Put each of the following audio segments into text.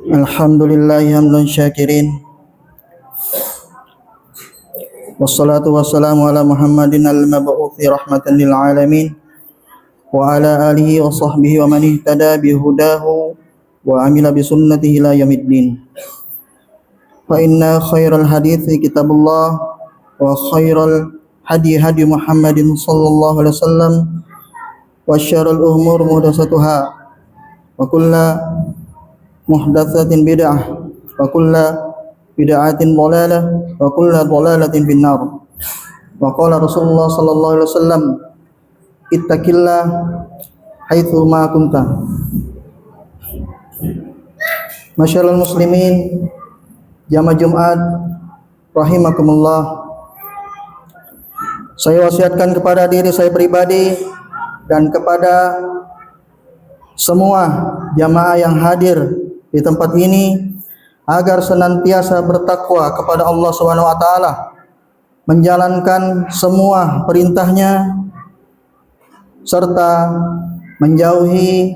Alhamdulillahi hamdan syakirin. Wassalatu wassalamu ala Muhammadin al-mab'uthi rahmatan lil alamin wa ala alihi wa sahbihi wa man ihtada bihudahu wa amila bi sunnatihi ila yaumiddin. Fa inna khairal hadithi kitabullah wa khairal hadi Muhammadin sallallahu alaihi wasallam wa syarrul umur muhdatsatuha wa kullu muhdatsatin bid'ah wa kullu bid'atin dhalalah wa kullu dhalalatin finnar. Wa qala Rasulullah sallallahu alaihi wasallam, ittaqillah haitsu ma kunta. Masyaallah muslimin, jamaah Jumat rahimakumullah. Saya wasiatkan kepada diri saya pribadi dan kepada semua jamaah yang hadir di tempat ini agar senantiasa bertakwa kepada Allah Subhanahu wa taala, menjalankan semua perintahnya serta menjauhi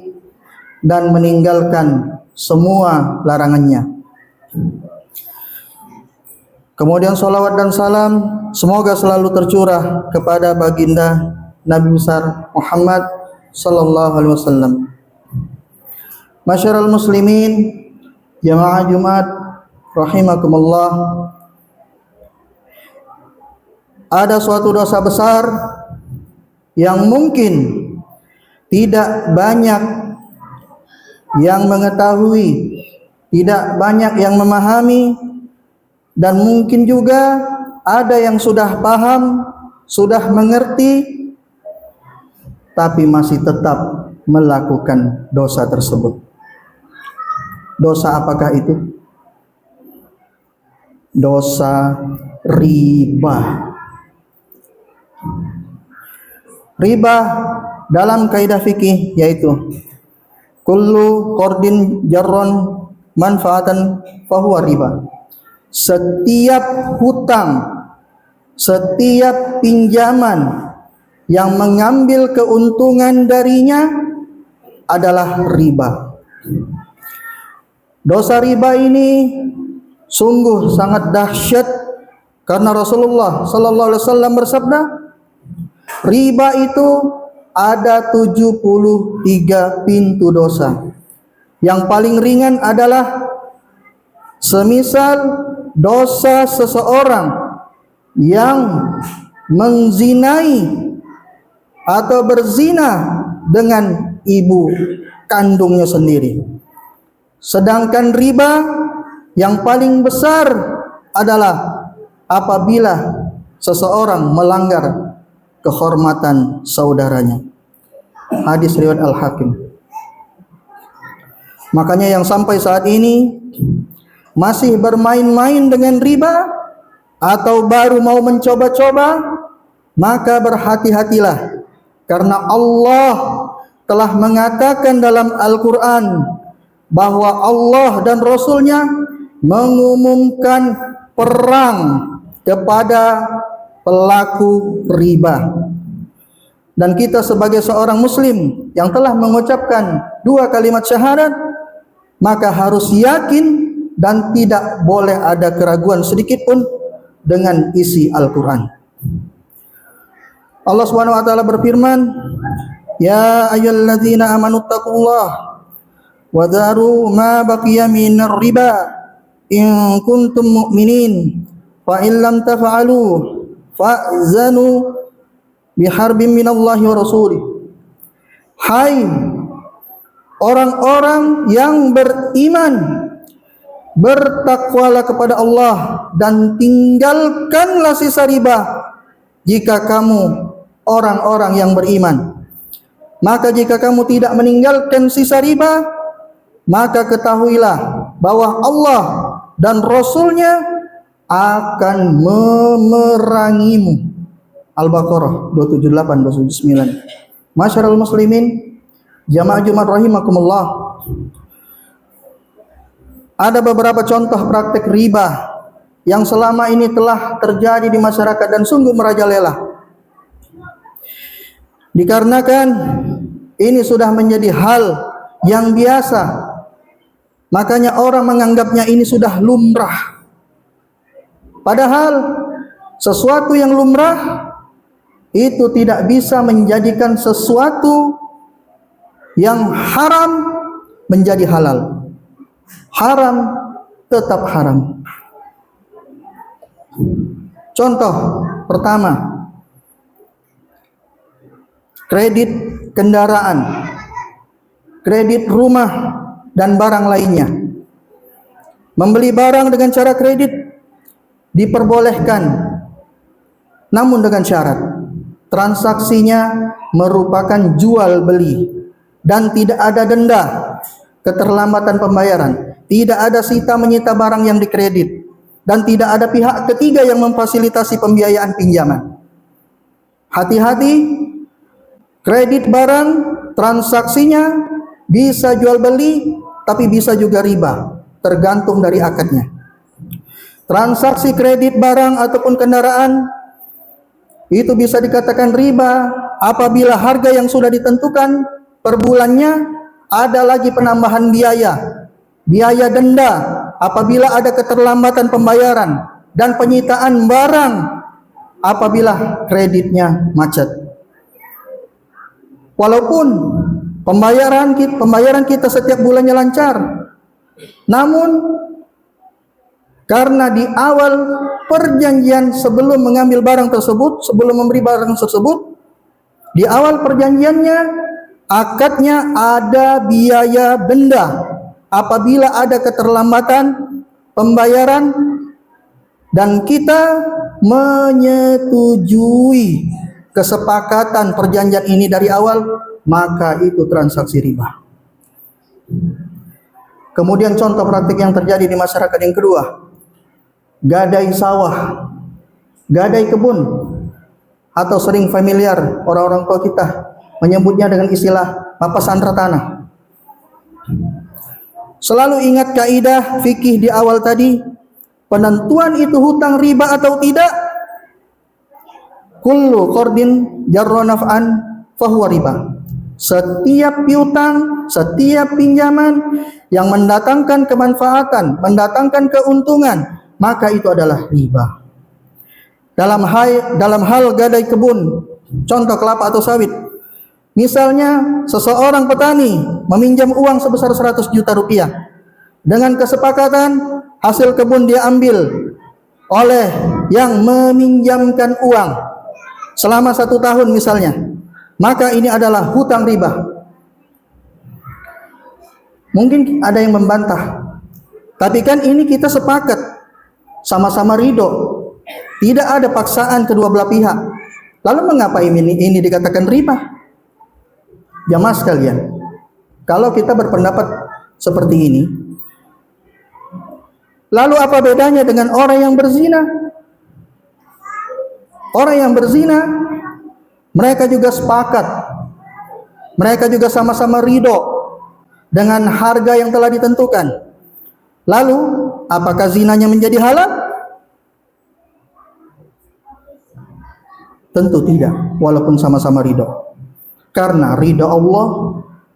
dan meninggalkan semua larangannya. Kemudian salawat dan salam semoga selalu tercurah kepada baginda Nabi besar Muhammad sallallahu alaihi wasallam. Masyarul muslimin, jamaah Jumat rahimakumullah. Ada suatu dosa besar yang mungkin tidak banyak yang mengetahui, tidak banyak yang memahami, dan mungkin juga ada yang sudah paham, sudah mengerti, tapi masih tetap melakukan dosa tersebut. Dosa apakah itu? Dosa riba. Riba dalam kaidah fikih yaitu kullu qardin jarron manfaatan fahuwa riba. Setiap hutang, setiap pinjaman yang mengambil keuntungan darinya adalah riba. Dosa riba ini sungguh sangat dahsyat karena Rasulullah sallallahu alaihi wasallam bersabda, riba itu ada 73 pintu dosa. Yang paling ringan adalah semisal dosa seseorang yang menzinai atau berzina dengan ibu kandungnya sendiri. Sedangkan riba yang paling besar adalah apabila seseorang melanggar kehormatan saudaranya. Hadis riwayat Al-Hakim. Makanya yang sampai saat ini masih bermain-main dengan riba atau baru mau mencoba-coba, maka berhati-hatilah, karena Allah telah mengatakan dalam Al-Quran bahwa Allah dan Rasulnya mengumumkan perang kepada pelaku riba. Dan kita sebagai seorang muslim yang telah mengucapkan 2 kalimat syahadat, maka harus yakin dan tidak boleh ada keraguan sedikit pun dengan isi Al-Quran. Allah Subhanahu wa taala berfirman, ya ayyuhalladzina amanu taqullaha wa dharu ma baqiya minar riba in kuntum mu'minin fa in lam taf'alu fa'zanu biharbin minallahi wa rasulih. Hai orang-orang yang beriman, bertakwalah kepada Allah dan tinggalkanlah sisa riba jika kamu orang-orang yang beriman. Maka jika kamu tidak meninggalkan sisa riba, maka ketahuilah bahwa Allah dan Rasulnya akan memerangimu. Al-Baqarah 278-279. Masyarul muslimin, jamaah Jumat rahimakumullah. Ada beberapa contoh praktek riba yang selama ini telah terjadi di masyarakat dan sungguh merajalela. Dikarenakan ini sudah menjadi hal yang biasa, makanya orang menganggapnya ini sudah lumrah. Padahal sesuatu yang lumrah itu tidak bisa menjadikan sesuatu yang haram menjadi halal. Haram tetap haram. Contoh pertama, kredit kendaraan, kredit rumah, dan barang lainnya. Membeli barang dengan cara kredit diperbolehkan, namun dengan syarat transaksinya merupakan jual beli dan tidak ada denda keterlambatan pembayaran, tidak ada sita menyita barang yang dikredit, dan tidak ada pihak ketiga yang memfasilitasi pembiayaan pinjaman. Hati-hati, kredit barang transaksinya bisa jual beli tapi bisa juga riba, tergantung dari akadnya. Transaksi kredit barang ataupun kendaraan itu bisa dikatakan riba apabila harga yang sudah ditentukan per bulannya ada lagi penambahan biaya denda apabila ada keterlambatan pembayaran, dan penyitaan barang apabila kreditnya macet. Walaupun pembayaran kita setiap bulannya lancar, namun karena di awal perjanjian sebelum mengambil barang tersebut, sebelum memberi barang tersebut, di awal perjanjiannya akadnya ada biaya denda apabila ada keterlambatan pembayaran, dan kita menyetujui kesepakatan perjanjian ini dari awal, maka itu transaksi riba. Kemudian contoh praktik yang terjadi di masyarakat yang kedua, gadai sawah, gadai kebun, atau sering familiar orang-orang tua kita menyebutnya dengan istilah papasan tanah. Selalu ingat kaidah fikih di awal tadi, penentuan itu hutang riba atau tidak, kullu qardin jarra naf'an fahuwa riba. Setiap piutang, setiap pinjaman yang mendatangkan kemanfaatan, mendatangkan keuntungan, maka itu adalah riba. Dalam hal gadai kebun, contoh kelapa atau sawit, misalnya seseorang petani meminjam uang sebesar 100 juta rupiah, dengan kesepakatan hasil kebun dia ambil oleh yang meminjamkan uang selama 1 tahun misalnya, maka ini adalah hutang riba. Mungkin ada yang membantah, tapi kan ini kita sepakat, sama-sama ridho, tidak ada paksaan kedua belah pihak. Lalu mengapa ini dikatakan riba? Jamaah sekalian, kalau kita berpendapat seperti ini, lalu apa bedanya dengan orang yang berzina? Orang yang berzina, mereka juga sepakat, mereka juga sama-sama ridho dengan harga yang telah ditentukan. Lalu apakah zinanya menjadi halal? Tentu tidak, walaupun sama-sama ridho. Karena ridho Allah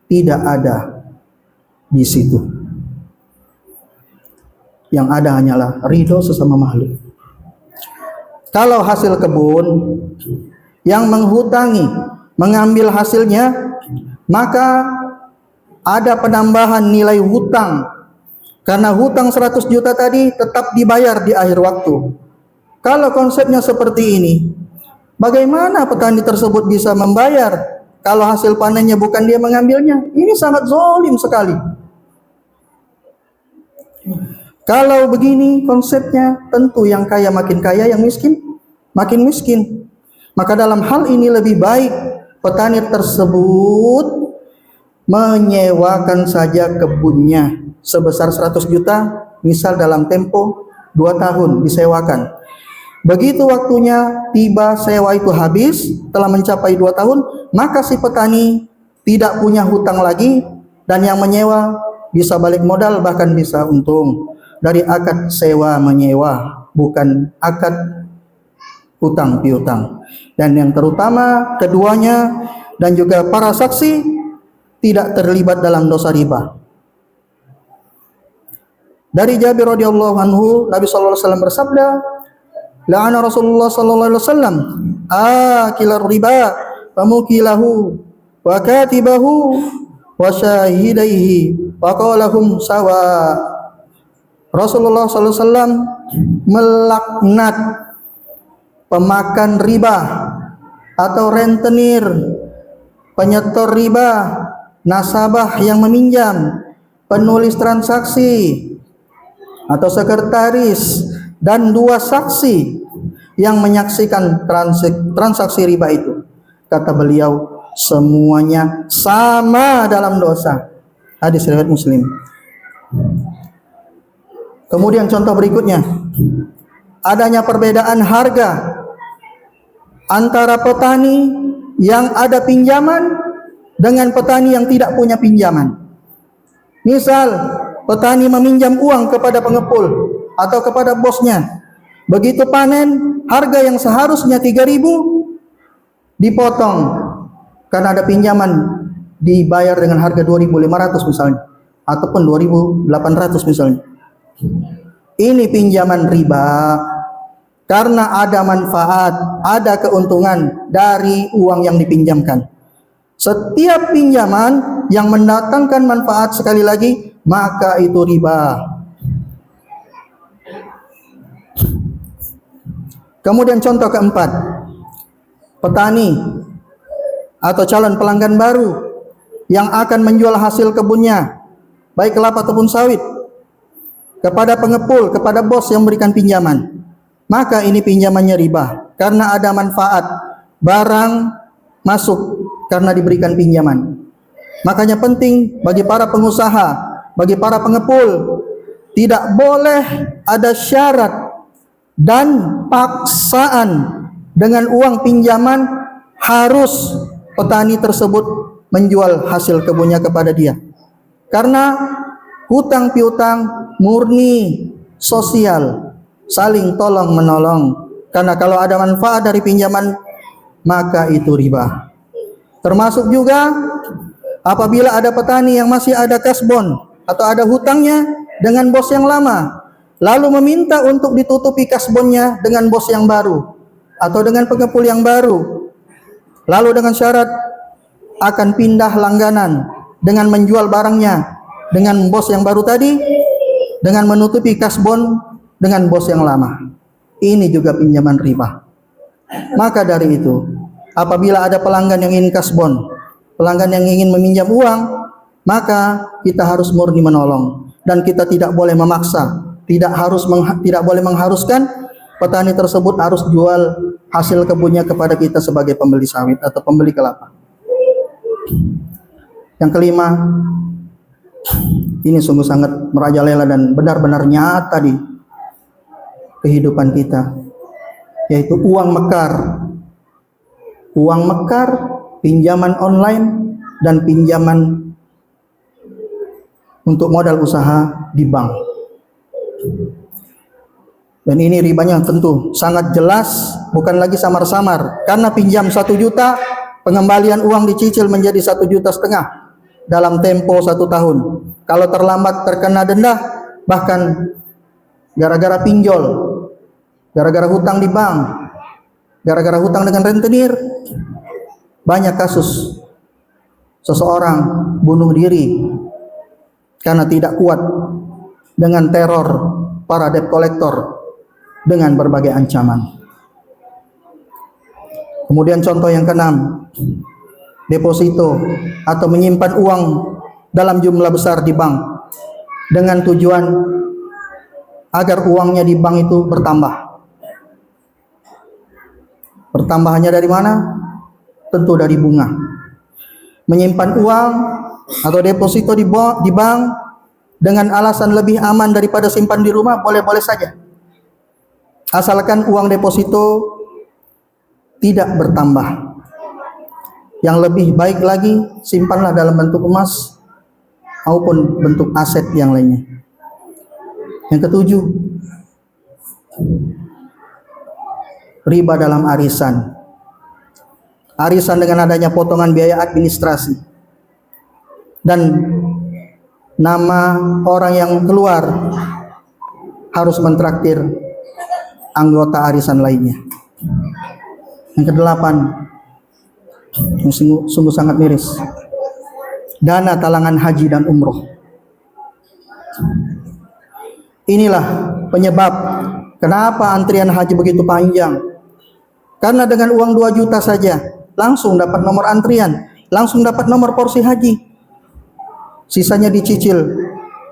tidak ada di situ. Yang ada hanyalah ridho sesama makhluk. Kalau hasil kebun yang menghutangi mengambil hasilnya, maka ada penambahan nilai hutang. Karena hutang 100 juta tadi tetap dibayar di akhir waktu. Kalau konsepnya seperti ini, bagaimana petani tersebut bisa membayar kalau hasil panennya bukan dia mengambilnya? Ini sangat zalim sekali. Kalau begini konsepnya, tentu yang kaya makin kaya, yang miskin makin miskin. Maka dalam hal ini lebih baik petani tersebut menyewakan saja kebunnya sebesar 100 juta, misal dalam tempo 2 tahun disewakan. Begitu waktunya tiba sewa itu habis, telah mencapai 2 tahun, maka si petani tidak punya hutang lagi, dan yang menyewa bisa balik modal, bahkan bisa untung dari akad sewa menyewa, bukan akad hutang piutang. Dan yang terutama keduanya dan juga para saksi tidak terlibat dalam dosa riba. Dari Jabir radhiyallahu anhu, Nabi sallallahu alaihi wasallam bersabda, "La'ana Rasulullah sallallahu alaihi wasallam akilar riba wa mukilahu wa katibahu wa syahidaihi wa qalahum sawa." Rasulullah sallallahu alaihi wasallam melaknat pemakan riba atau rentenir, penyetor riba, nasabah yang meminjam, penulis transaksi atau sekretaris, dan 2 saksi yang menyaksikan transaksi riba itu. Kata beliau, semuanya sama dalam dosa. Hadis riwayat Muslim. Kemudian contoh berikutnya, adanya perbedaan harga antara petani yang ada pinjaman dengan petani yang tidak punya pinjaman. Misal, petani meminjam uang kepada pengepul atau kepada bosnya. Begitu panen, harga yang seharusnya 3.000 dipotong karena ada pinjaman, dibayar dengan harga 2.500 misalnya, ataupun 2.800 misalnya. Ini pinjaman riba karena ada manfaat, ada keuntungan dari uang yang dipinjamkan. Setiap pinjaman yang mendatangkan manfaat, sekali lagi, maka itu riba. Kemudian contoh keempat, petani atau calon pelanggan baru yang akan menjual hasil kebunnya, baik kelapa ataupun sawit, kepada pengepul, kepada bos yang memberikan pinjaman. Maka ini pinjamannya riba karena ada manfaat, barang masuk karena diberikan pinjaman. Makanya penting bagi para pengusaha, bagi para pengepul, tidak boleh ada syarat dan paksaan dengan uang pinjaman harus petani tersebut menjual hasil kebunnya kepada dia. Karena hutang piutang murni sosial, saling tolong menolong. Karena kalau ada manfaat dari pinjaman, maka itu riba. Termasuk juga apabila ada petani yang masih ada kasbon atau ada hutangnya dengan bos yang lama, lalu meminta untuk ditutupi kasbonnya dengan bos yang baru atau dengan pengepul yang baru, lalu dengan syarat akan pindah langganan dengan menjual barangnya dengan bos yang baru tadi, dengan menutupi kasbon dengan bos yang lama. Ini juga pinjaman riba. Maka dari itu, apabila ada pelanggan yang ingin kasbon, pelanggan yang ingin meminjam uang, maka kita harus murni menolong, dan kita tidak boleh memaksa, tidak boleh mengharuskan petani tersebut harus jual hasil kebunnya kepada kita sebagai pembeli sawit atau pembeli kelapa. Yang kelima, ini sungguh sangat merajalela dan benar-benar nyata di kehidupan kita, yaitu uang mekar. Uang mekar, pinjaman online, dan pinjaman untuk modal usaha di bank. Dan ini ribanya tentu sangat jelas, bukan lagi samar-samar. Karena pinjam 1 juta, pengembalian uang dicicil menjadi 1,5 juta dalam tempo 1 tahun. Kalau terlambat terkena denda, bahkan gara-gara pinjol, gara-gara hutang di bank, gara-gara hutang dengan rentenir. Banyak kasus seseorang bunuh diri karena tidak kuat dengan teror para debt collector dengan berbagai ancaman. Kemudian contoh yang keenam, deposito atau menyimpan uang dalam jumlah besar di bank dengan tujuan agar uangnya di bank itu bertambah. Bertambahnya dari mana? Tentu dari bunga. Menyimpan uang atau deposito di bank dengan alasan lebih aman daripada simpan di rumah, boleh-boleh saja. Asalkan uang deposito tidak bertambah. Yang lebih baik lagi, simpanlah dalam bentuk emas maupun bentuk aset yang lainnya. Yang ketujuh, riba dalam arisan. arisan dengan adanya potongan biaya administrasi, dan nama orang yang keluar harus mentraktir anggota arisan lainnya. Yang kedelapan, yang sungguh sangat miris, dana talangan haji dan umroh. Inilah penyebab kenapa antrian haji begitu panjang. Karena dengan uang 2 juta saja langsung dapat nomor antrian, langsung dapat nomor porsi haji. Sisanya dicicil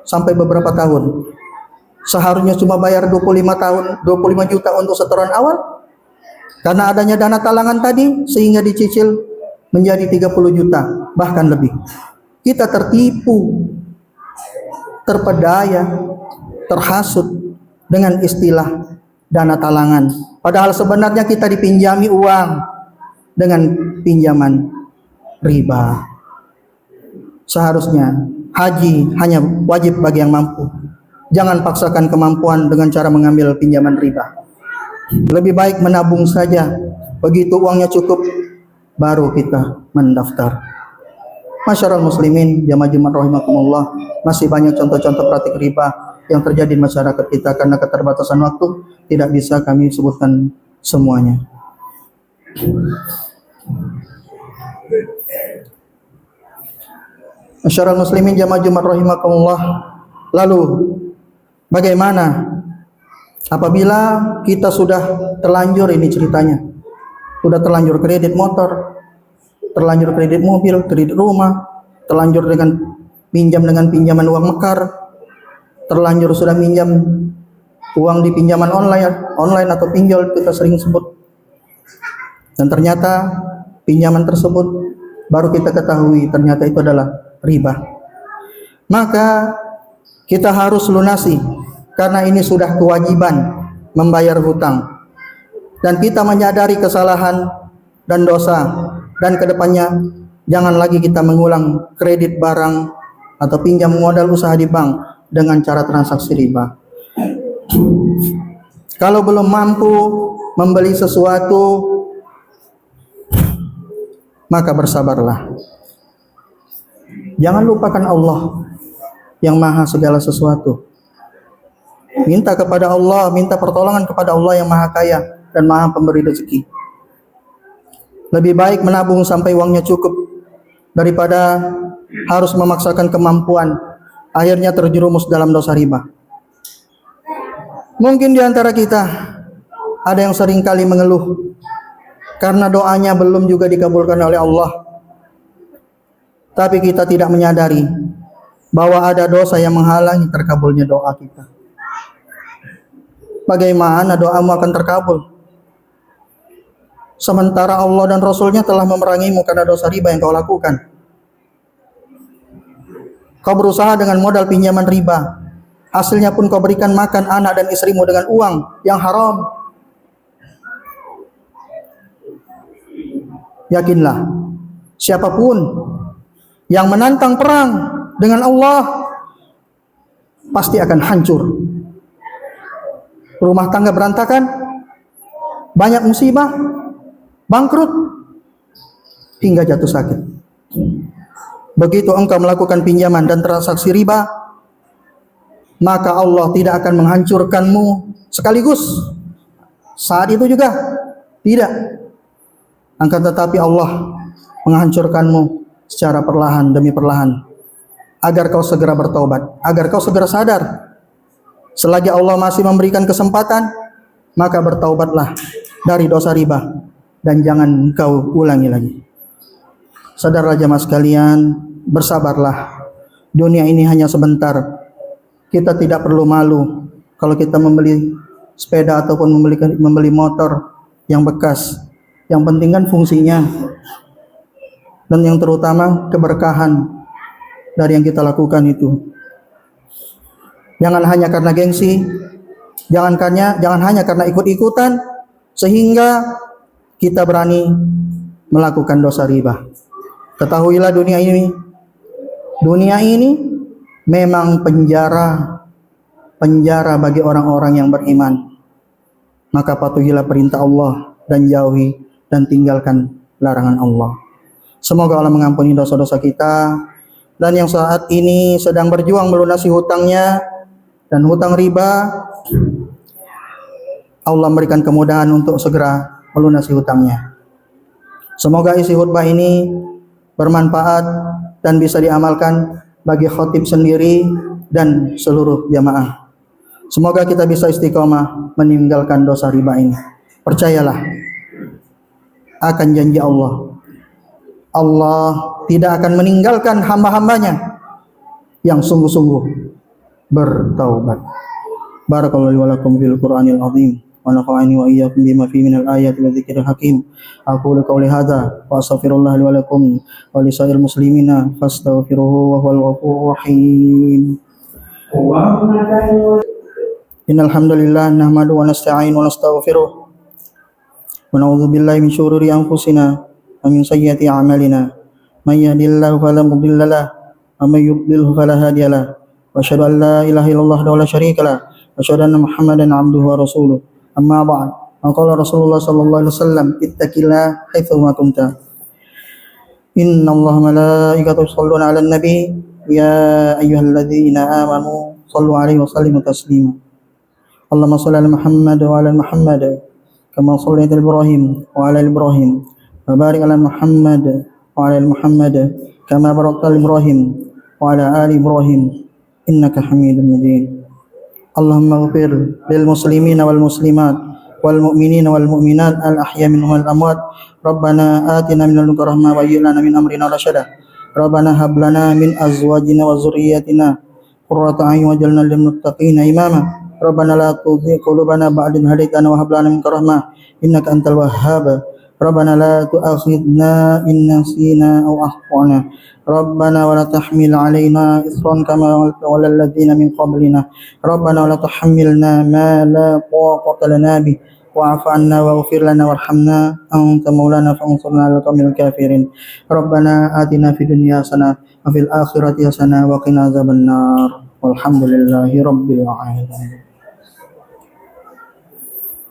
sampai beberapa tahun. Seharusnya cuma bayar 25 juta untuk setoran awal. Karena adanya dana talangan tadi sehingga dicicil menjadi 30 juta, bahkan lebih. Kita tertipu, terpedaya, terhasut dengan istilah dana talangan. Padahal sebenarnya kita dipinjami uang dengan pinjaman riba. Seharusnya haji hanya wajib bagi yang mampu. Jangan paksakan kemampuan dengan cara mengambil pinjaman riba. Lebih baik menabung saja. Begitu uangnya cukup, baru kita mendaftar. Masyarakat muslimin, jamaah Jumat rahimakumullah, masih banyak contoh-contoh praktik riba yang terjadi di masyarakat kita. Karena keterbatasan waktu, tidak bisa kami sebutkan semuanya. Masyarakat muslimin, jamaah Jumat rahimakumullah, lalu bagaimana apabila kita sudah terlanjur, ini ceritanya, sudah terlanjur kredit motor, terlanjur kredit mobil, kredit rumah, terlanjur dengan pinjaman uang mekar, terlanjur sudah minjam uang di pinjaman online atau pinjol kita sering sebut, dan ternyata pinjaman tersebut baru kita ketahui ternyata itu adalah riba. Maka kita harus lunasi, karena ini sudah kewajiban membayar hutang, dan kita menyadari kesalahan dan dosa, dan kedepannya jangan lagi kita mengulang kredit barang atau pinjam modal usaha di bank dengan cara transaksi riba. Kalau belum mampu membeli sesuatu, maka bersabarlah. Jangan lupakan Allah yang maha segala sesuatu. Minta kepada Allah, minta pertolongan kepada Allah yang maha kaya dan maha pemberi rezeki. Lebih baik menabung sampai uangnya cukup daripada harus memaksakan kemampuan, akhirnya terjerumus dalam dosa riba. Mungkin di antara kita ada yang sering kali mengeluh karena doanya belum juga dikabulkan oleh Allah. Tapi kita tidak menyadari bahwa ada dosa yang menghalangi terkabulnya doa kita. Bagaimana doamu akan terkabul sementara Allah dan Rasulnya telah memerangimu karena dosa riba yang kau lakukan? Kau berusaha dengan modal pinjaman riba, hasilnya pun kau berikan makan anak dan istrimu dengan uang yang haram. Yakinlah, siapapun yang menantang perang dengan Allah pasti akan hancur. Rumah tangga berantakan, banyak musibah, bangkrut, hingga jatuh sakit. Begitu engkau melakukan pinjaman dan transaksi riba, maka Allah tidak akan menghancurkanmu sekaligus saat itu juga, tidak. Akan tetapi Allah menghancurkanmu secara perlahan demi perlahan, agar kau segera bertobat, agar kau segera sadar. Selagi Allah masih memberikan kesempatan, maka bertaubatlah dari dosa riba dan jangan kau ulangi lagi. Sadarlah jemaah sekalian, bersabarlah. Dunia ini hanya sebentar. Kita tidak perlu malu kalau kita membeli sepeda ataupun membeli motor yang bekas. Yang penting kan fungsinya, dan yang terutama keberkahan dari yang kita lakukan itu. Jangan hanya karena gengsi, jangan hanya karena ikut-ikutan sehingga kita berani melakukan dosa riba. Ketahuilah dunia ini memang penjara bagi orang-orang yang beriman. Maka patuhilah perintah Allah dan jauhi dan tinggalkan larangan Allah. Semoga Allah mengampuni dosa-dosa kita, dan yang saat ini sedang berjuang melunasi hutangnya dan hutang riba, Allah memberikan kemudahan untuk segera melunasi hutangnya. Semoga isi khutbah ini bermanfaat dan bisa diamalkan bagi khatib sendiri dan seluruh jamaah. Semoga kita bisa istiqomah meninggalkan dosa riba ini. Percayalah akan janji Allah. Allah tidak akan meninggalkan hamba-hambanya yang sungguh-sungguh bertaubat. Barakallahu wa lakum fil Qur'anil azim wa nafa'ani wa iyyakum bima fihi minal ayati wa dzikril hakim. Aqulu qawli hadza wa astaghfirullah li wa lakum wa lisairil muslimina fastaghfiruhu wa huwal ghafurur rahim. Innal hamdalillah nahmaduhu wa nasta'inu wa nastaghfiruh wa na'udzu billahi min syururi anfusina wa min sayyiati a'malina. May yahdihillahu fala mudilla lahu wa may yudlilhu fala hadiya lahu. Wa asyhadu an la ilaha illallah wa la syarika lahu wa asyhadu anna Muhammadan 'abduhu wa rasuluh. Amma ba'd. Qala Rasulullah sallallahu alaihi wasallam, ittaqillaha haitsu ma kunta. Innallaha malaikatahu yusholluna 'alan nabi ya ayyuhalladzina amanu shallu 'alaihi wa sallimu taslima. Allahumma shalli 'ala Muhammad wa 'ala Muhammad kama shallaita 'ala Ibrahim wa 'ala Ibrahim wa barik 'ala Muhammad wa 'ala Muhammad kama barakta 'ala Ibrahim wa 'ala ali Ibrahim innaka Hamidum Majid. Allahumma ighfir lil muslimina wal muslimat wal mu'minina wal mu'minat al ahya minhum wal amwat. Rabbana atina min ladunka rahmah wa hayyi lana min amrina rasyada. Rabbana hab lana min azwajina wa dzurriyyatina qurrata a'yun waj'alna lil muttaqina imama. Rabbana la tuzigh qulubana ba'da idh hadaytana wa hab lana minka rahmah innaka antal wahhab. Rabbana la tu'akhidhna in nasina aw akhtana. Rabbana wa la tahmil 'alaina isran kama hamaltahu 'alal ladzina min qablina. Rabbana wa la tuhammilna ma la taqata lana bih wa'fu 'anna waghfir lana warhamna anta maulana fansurna 'alal qaumil kafirin. Rabbana atina fid dunya hasanah wa fil akhirati hasanah wa qina adzabannar. Walhamdulillahi rabbil alamin.